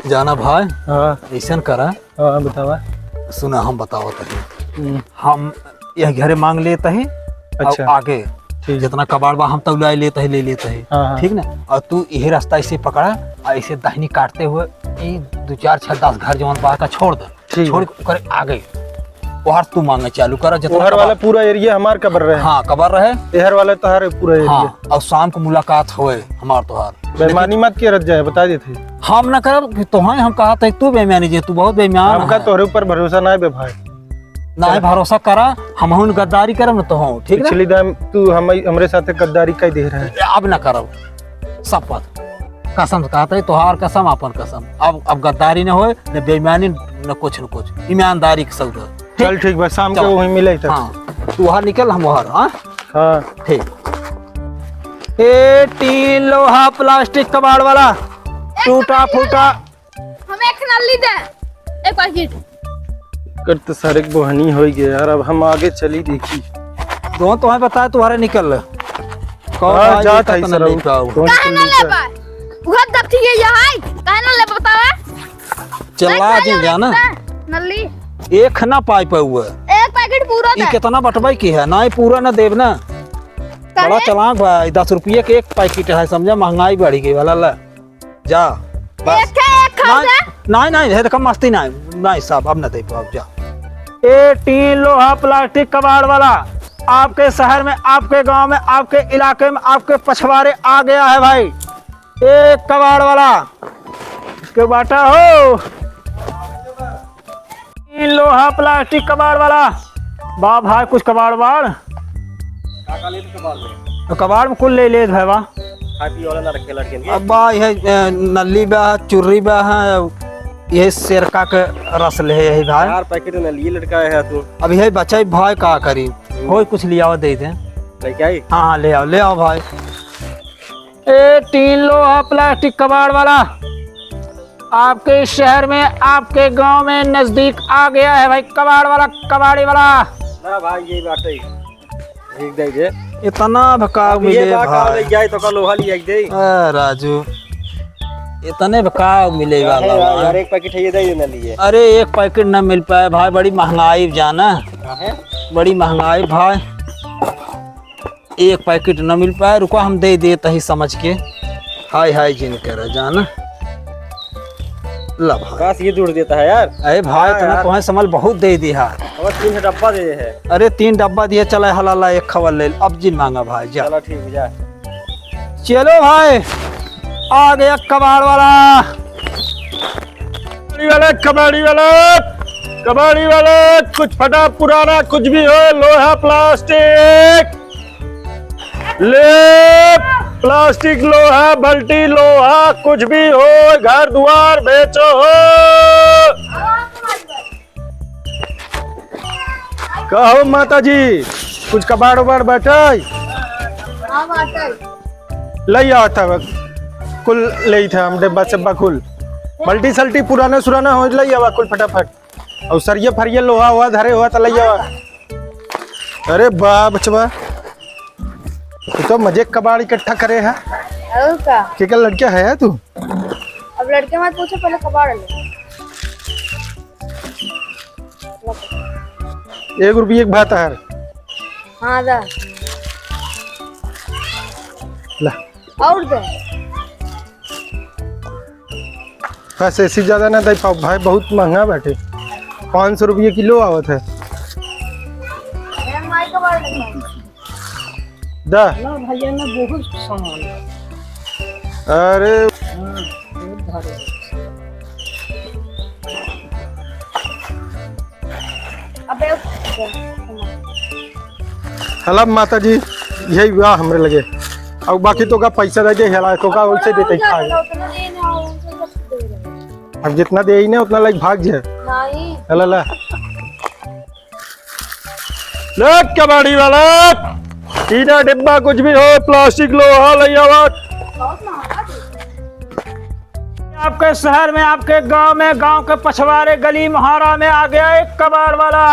जाना भाई। हाँ ऐसा करा। हाँ बतावा। सुना हम बताओ तही हम यह घरे मांग लेते हैं। अच्छा। आगे जितना कबाड़ बा हम तब लेते हैं ले लेते हैं। हाँ। ठीक ना। और तू यही रास्ता ऐसे पकड़ा और ऐसे दाहिनी काटते हुए 2 4 6 10 घर जवान बाहर का छोड़ दे। छोड़ कर आगे वहां तू मांगे चालू कर। जितना वाला पूरा एरिया हमार कबर रहे। हाँ कबर रहे। एहर वाला तोहार पूरा एरिया। हाँ, और शाम को मुलाकात होए हमार तोहार। बेईमानी मत के रह जाए बता देते। हम न करब तो हम कहा था तू बेईमानी जे तू बहुत बेईमान। हमका तोहरे ऊपर भरोसा ना है बे भाई। ना भरोसा करा हम गद्दारी करब न तो हम ठीक पिछली दाम तू हमरे साथे गद्दारी कई दे रहा है। अब न करब शपथ कसम कहते है तोहार कसम अपन कसम। अब गद्दारी न होए न बेईमानी न कुछ ईमानदारी के सौदा। चल ठीक बस शाम को वहीं मिले। हाँ तू वहाँ निकल हम वहाँ। हाँ हाँ ठीक। ए टीन लोहा प्लास्टिक कबाड़ वाला टूटा फूटा हमें एक नली दे एक पैकेट कर तो सारे बोहनी हो गया यार। अब हम आगे चली देखी दो तो है बताया तुम्हारे निकल हाँ, जा था कहां ना ले बा बहुत दब थी ये है कहां ना ले बतावे। चला जे जाना नली एक ना पाई पे हुआ एक पैकेट पूरा दे। ये कितना बटवाई की है ना। पूरा ना देव ना बड़ा चलाक भाई। 10 रुपये के एक पैकेट है समझा। महंगाई बढ़ी गई वाला ला जा बस। एक खा दे। नहीं है तो मस्ती नहीं साहब अब न दे पाओ जा। ए टीन लोहा प्लास्टिक कबाड़ वाला आपके शहर में आपके गांव में आपके इलाके में आपके पछवाड़े आ गया है भाई। एक कबाड़ वाला के बाटा हो। टीन लोहा प्लास्टिक कबाड़ वाला बा भाई कुछ कबाड़ बाड़ तो कबाड़ में कुल ले भाई वाह। अब बा यह नली बा चुर्री बा है यही सिरका के रस ले यही भाई। 4 पैकेट नली लटका है तू। अब यही बच्चा भाई का करी हो कुछ लिया दे दे। हाँ ले आओ भाई। ए टीन लोहा प्लास्टिक कबाड़ वाला आपके शहर में आपके गांव में नजदीक आ गया है भाई। कबाड़ वाला कबाड़ी वाला ना भाई ये बात है ठीक दे दे। इतना भकाव मिले भाई जाए तो लोहा लिया दे। राजू इतने भकाव मिलेगा यार एक पैकेट है ये दे देना लिए। अरे एक पैकेट न मिल पाए भाई। बड़ी महंगाई जाना बड़ी महंगाई भाई। एक पैकेट न मिल पाए रुको हम दे देते ही समझ के। हाय जिन कर जाना ला भाई। बस ये दूर देता है यार। अरे भाई तुम्हें समझ बहुत दे दिया। और 3 डब्बा दे है। अरे 3 डब्बा दिए चला हलाला एक खबर ले अब जिन मांगा भाई जा। चलो ठीक है जा। चलो भाई आ गया कबाड़ वाला। कबाड़ी वाला कुछ फटा पुराना कुछ भी हो लोहा प्लास्टिक ले प्लास्टिक लोहा बल्टी लोहा कुछ भी हो घर द्वार बेचो हो। कहो माता जी कुछ कबाड़ उबाड़ बैठे लई आओ था कुल ले था हम डब्बा सब्बा कुल बल्टी सल्टी पुराना सुराना हो लई आवा कुल फटाफट। और सरिये फरिये लोहा हुआ धरे हुआ तो लई आवा। अरे बा बचवा तू तो मजे कबाड़ इकट्ठा करे है। क्या लड़किया है तू। अब लड़के मत पूछो पहले कबाड़ ले। 1 रुपये एक भात है। हाँ दा ला और दे। बस ऐसी ज्यादा ना दे पाओ भाई बहुत महंगा बैठे। 500 रुपये किलो आवत है। कबाड़ ले दा भैया ने बहुत सामान। अरे अबे हला माता जी यही हुआ हमरे लगे। और बाकी तो का पैसा दे दे हेला तो का वैसे देते खा। अब जितना दे ही ना उतना लाइक भाग जाए। नहीं हला ला ले कबाड़ी वाला 3 डिब्बा कुछ भी हो प्लास्टिक लोहा ले आवा। आपके शहर में आपके गांव में गांव के पछवाड़े गली मुहारा में आ गया एक कबाड़ वाला।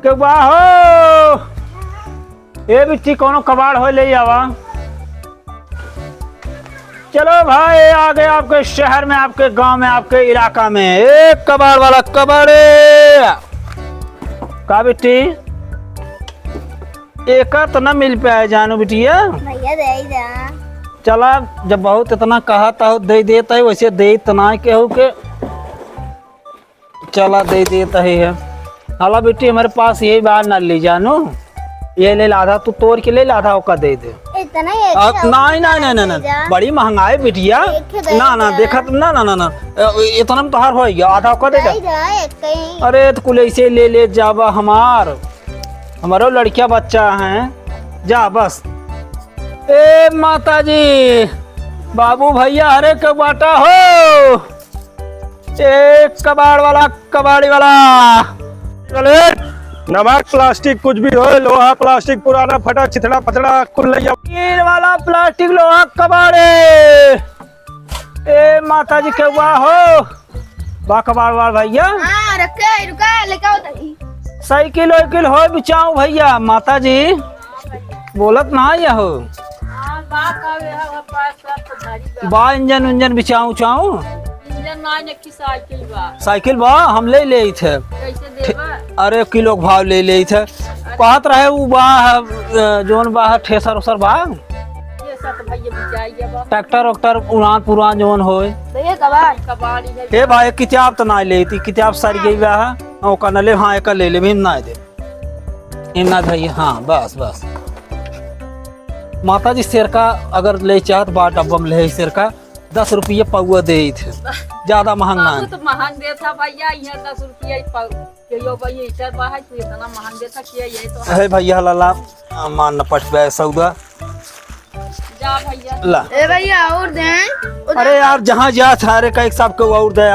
के हो ए बिट्टी कोनो कबाड़ हो ले आवा। चलो भाई आ गए आपके शहर में, आपके गांव में, आपके इलाका में। एक कबाड़ वाला कबाड़े का बेटी एक तो न मिल पाए जानू बिटिया। भैया दे जा। चला जब बहुत इतना कहा था दे देता है, वैसे दे इतना केहू के चला दे देता है। हाला बेटी हमारे पास यही बात न ले जानू, ये ले आधा तू तोड़ के ले आधा ओका दे दे। इतना नहीं नहीं नहीं नहीं बड़ी महंगाई बिटिया। ना ना देखा ना ना ना ना इतना में तो हार हो गया, आधा ओका दे दे। अरे तो कुल ऐसे ले जावा, हमारो लड़किया बच्चा हैं जा बस। ए माता जी बाबू भैया हरे के बाटा हो, एक कबाड़ वाला कबाड़ी वाला। नमक प्लास्टिक कुछ भी हो, लोहा प्लास्टिक पुराना फटा चिथड़ा पथड़ा कुल ले ईर वाला प्लास्टिक लोहा कबाड़े। ए माता जी के हुआ हो बा कबाड़ वाला भैया। हाँ रखे रुका लेके आओ तभी। साइकिल वाइकिल हो बिचाऊ भैया। माता जी बोलत ना ये हो बा इंजन उंजन बिचाऊ चाऊ। साइकिल बा हम ले थे। अरे किलो के भाव ले थे। कहत रहे वो बा जोन बा ठेसर उसर बा ट्रैक्टर वक्टर उड़ान पुरान जोन हो। हे भाई किताब तो ना लेती, किताब सारी गई बा ओका न ले। हाँ एक ले ले ना दे इना भैया। हाँ बस बस माता जी शेर का अगर ले चाहत बा डब्बा में ले शेर का 10 रुपये पौआ दे थे, ज्यादा महंगा है। तो महंग देता भैया, यहाँ 10 रुपया इतना महंग देता किया ये तो है भैया। लाला मान न पट पे सौदा जा भैया। ला ए भैया और दें। अरे यार जहाँ जा था अरे कई सब को और दे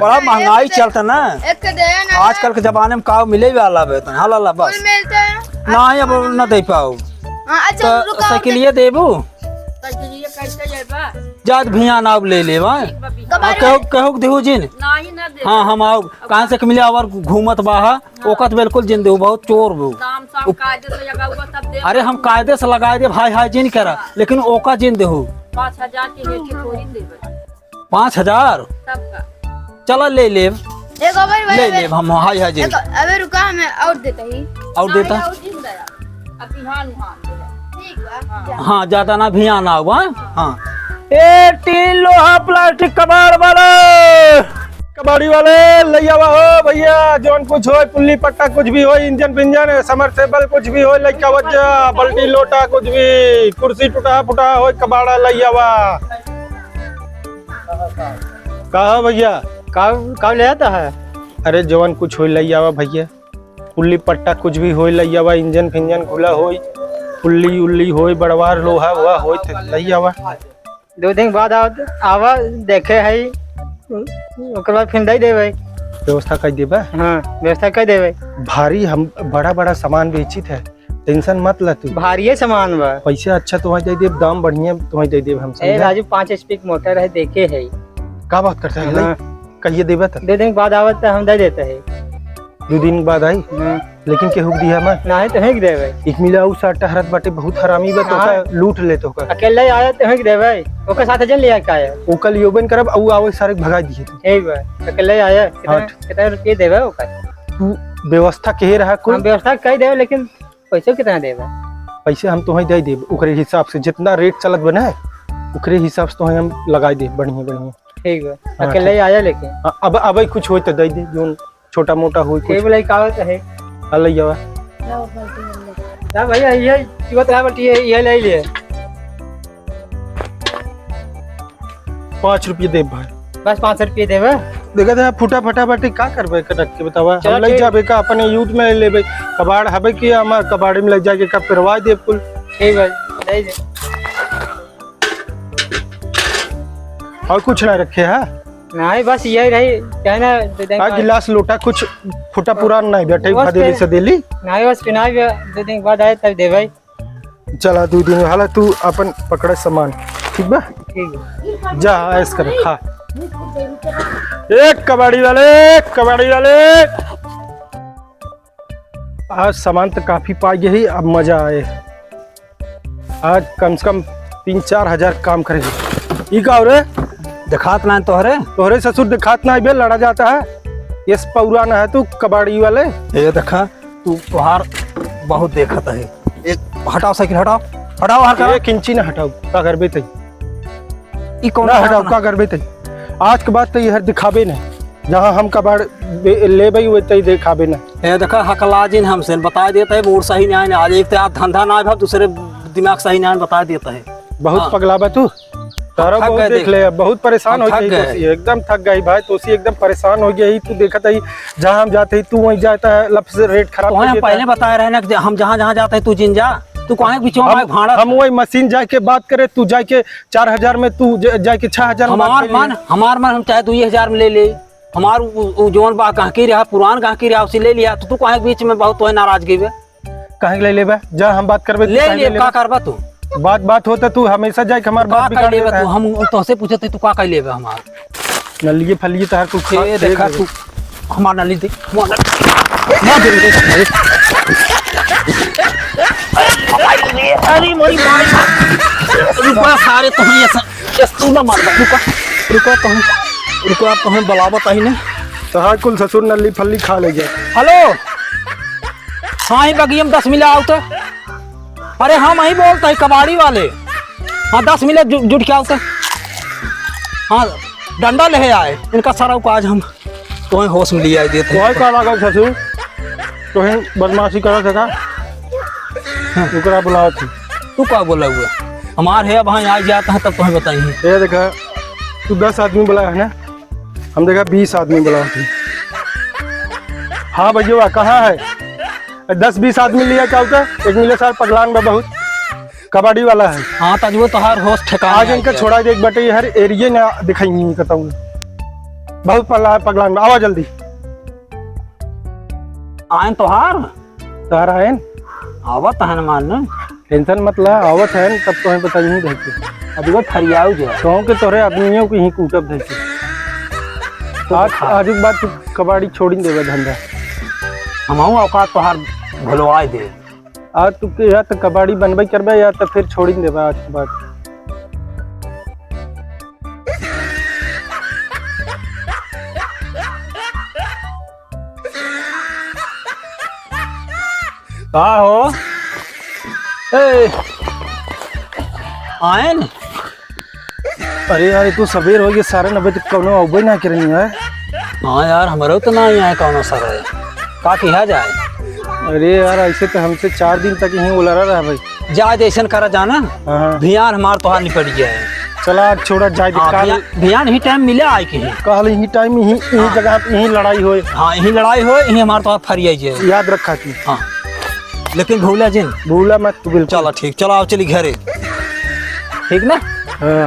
बड़ा महंगाई चलता ना एक दे ना। आजकल के जमाने में काव मिले वाला बेतन। हाँ लाला बस मिलते हैं ना अब न दे पाओ अच्छा तो रुको। साइकिलिए देबू ये कैसे जाएगा जात भिया नाव ले ले कहू देहू जिन। नहीं ना दे। हाँ हम आओ कहाँ से मिले और घूमत बाहा ओकत बिल्कुल जिन देहू बहुत चोर बो। दाम साम कायदे से लगाऊंगा तब दे। अरे हम कायदे से लगा दे भाई हाई जिन करा, लेकिन ओका जिन देहू 5000 की हेठी थोड़ी देबे 5000 तब का। चला ले ले एक और ले ले हम हाई हाई जिन अबे रुका हमें और देता ही। और देता। अभी हां ठीक बा। हाँ ज्यादा ना भी आना हुआ। हाँ ए 3 लोहा प्लास्टिक कबाड़ वाला कबाड़ी वाले ले आवा हो भैया। जोन कुछ हो पुल्ली पट्टा कुछ भी हो, इंजन पिंजन समरसेबल कुछ भी हो लेके आवजा। बल्टी लोटा कुछ भी, कुर्सी टूटा फुटा हो कबाड़ा ले आवा। कहा भैया का ले आता है। अरे जवान कुछ हो ले आवा भैया। पुल्ली पट्टा कुछ भी हो ले आवा, इंजन फिंजन खुला हो, पुल्ली उल्ली हो, बड़वार लोहा हुआ हो ले आवा। 2 दिन बाद आवा देखे है ओकर बाद फिर दे देवे। व्यवस्था कर देबा। हाँ व्यवस्था कर देवे। भारी हम बड़ा बड़ा सामान बेचित है, टेंशन मत ल तू। भारी सामान बा, पैसा अच्छा तुम्हें दे देब, दाम बढ़िया तुम्हें दे देब हम। ए राजू 5 HP की मोटर है देखे है। का बात करता है? हाँ। कहिए देबा त 2 दिन बाद आवत हम दे देते है। 2 दिन बाद आई हाँ। लेकिन केहू दिया मैं नहीं तो हेक देवे। एक मिला उ साटा हरत बाटे बहुत हरामी बा। तो हाँ। का लूट ले तो का अकेले आया तो हेक देवे, ओकर साथ जन लिया का है। ओ कल योबन करब औ आवे सारे भगा दिए तू। ठीक बा अकेले आया हाँ। कितना रुपये देवे ओकर। तू व्यवस्था के रहा हम कुल व्यवस्था कर देवे लेकिन पैसे कितना देवे। पैसे हम तुम्हें दे देब ओकरे हिसाब से, जितना रेट चलत बना है ओकरे हिसाब से तुम्हें हम लगाई दे बढ़िया बढ़िया। ठीक बा हाँ, अकेले आया लेकिन अब अब कुछ हो तो दे दे, जो छोटा मोटा हो ठीक कुछ बोले का है। ले जावा। ना भैया ये जीवत है बटी ये ले लिए 5 रुपये दे भाई। बस 500 रुपये देवे। देखा था फूटा फटा बाटे का करबे रख के बतावा। चलो हम ले ठीक। जाबे का अपने यूथ में लेबे कबाड़ हबे कि हमार कबाड़े में ले जाके का परवा दे कुल। ठीक है दे दे। और कुछ ना रखे है नहीं बस यही रही कहना दे देंगे। गिलास लोटा कुछ फूटा पुरान नहीं बैठे बस भदेली फिर- से देली। नहीं बस पिना भी 2 दिन बाद आए तब देवे। चला 2 दिन हाला तू अपन पकड़े सामान ठीक बा। ठीक है जा ऐस कर खा। एक कबाड़ी वाले आज सामान तो काफी पा गई, अब मजा आए। आज कम से कम 3-4 हजार काम करेगी। ई का रे दिखात ना तोहरे। तोहरे ससुर दिखात ना बे लड़ा जाता है। ये पौरा ना है तू कबाड़ी वाले। ये देखा तू तोहार बहुत देखत है। एक हटाओ साइकिल हटाओ हटाओ हर एक इंची ना हटाओ का करबे तई ई कौन ना हटाओ का करबे तई। आज के बाद तो यह दिखाबे ना जहाँ हम कबाड़ लेबे हुए तई दिखाबे ना। ये देखा हकला जिन हमसे बता देता है मूड सही नहीं आज एक तो आप धंधा ना भाव दूसरे दिमाग सही नहीं बता देता है। बहुत पगलाबा तू तारा थक बहुत गए देख ले बहुत परेशान हम हो थक गई गए। तोसी, एकदम थक गई भाई तोसी एकदम परेशान हो गई। तू देखता ही जहाँ हम जाते ही तू वहीं जाता है लफ्ज रेट खराब तो कर हम देता पहले है। बताए रहे ना कि हम जहाँ जहाँ जाते हैं तू जिन जा तू कहाँ बीचों में भाड़ा हम वही मशीन जाके बात करे तू जाके 4000 में तू जाके 6000 में बात हमार मन हम चाहे 2000 में ले ले हमार जोन बा गाहकी रहा पुरान गाहकी रहा उसे ले लिया तो तू कहाँ बीच में बहुत तो नाराजगी बे कहीं ले लेबे जा हम बात करबे तू ले काहे ले लेबे? का करबा तू बात होता तू हमेशा जाके हमार का बात कर बिगाड़ लेबे देता तू है। हम तोसे पूछे तू का कर लेबे हमार नलिए फलिए तार तू खा ये देखा तू हमार नली दे ना दे अरे मोरी मार रुको सारे तो ही ऐसा तू ना मार रुको रुको तो रुको आप तो हम बलावत आई ने तहार कुल ससुर नली फली खा ले गया। हेलो हाँ ही बगियम 10 मिला आओ तो अरे हम वही बोलते हैं कबाड़ी वाले। हाँ 10 मिले जुट के आओ तो हाँ डंडा ले आए इनका सारा को आज हम तो होश में लिया देते तोहर का लागल ससुर तोहे बदमाशी करत है का ओकरा बुलावत थी। तू क्या बोला हुआ हमार है अब हाँ आज जाता है तब तुम्हें बताइए। ये देखा तू 10 आदमी बुलाया है ना हम देखा 20 आदमी बुलाए थे। हाँ भैया कहाँ है 10-20 आदमी लिया क्या होता है एक मिले सार पगलान में बहुत कबाड़ी वाला है। हाँ तजबो तोहार होश ठिकाना आज इनका छोड़ा देख बटे हर एरिया ना दिखाई नहीं करता हूँ बहुत पगलान में। आवा जल्दी आए तोहार तारा है आवत है मान टेंशन मत ला आवत है तब तो पता नहीं देखते अभी वो फरियाऊ जो है गाँव के तोरे आदमियों को ही कूटब देखते। आज एक बात तू कबाड़ी छोड़ी देवे धंधा हम औकात तोहार भुलवाए दे आज तू के या तो कबाड़ी बनबे करबे या तो फिर छोड़ी देबे आज के बाद। का हो ए आए न अरे यार तू सवेर हो गए सारे 90 तक कौनो अबे ना करनी है। हाँ यार हमारे तो ना ही आए कौन सर है का किया जाए। अरे यार ऐसे तो हमसे 4 दिन तक यहीं उलरा रहा भाई। जा जैसन करा जाना हाँ भियान हमार तोहार निपट गया है। चला आज छोड़ा जाए काल भियान ही टाइम मिले आए के काल यही टाइम यही जगह पे यही लड़ाई होए। हाँ यही लड़ाई हो यही हमारे तोहार फरियाई जाए याद रखा थी। हाँ लेकिन भूला जिन भूला मत तू बिल्कुल। चलो ठीक चलो आओ चली घरे ठीक ना। हाँ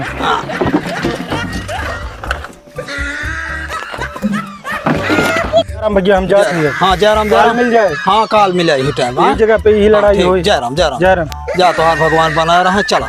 राम भैया हम जाते हैं। हाँ जयराम काल मिल जाए हाँ काल मिले यही टाइम यही जगह पे यही लड़ाई होए। जयराम जयराम जय राम। जा तोहार भगवान बना रहा चला।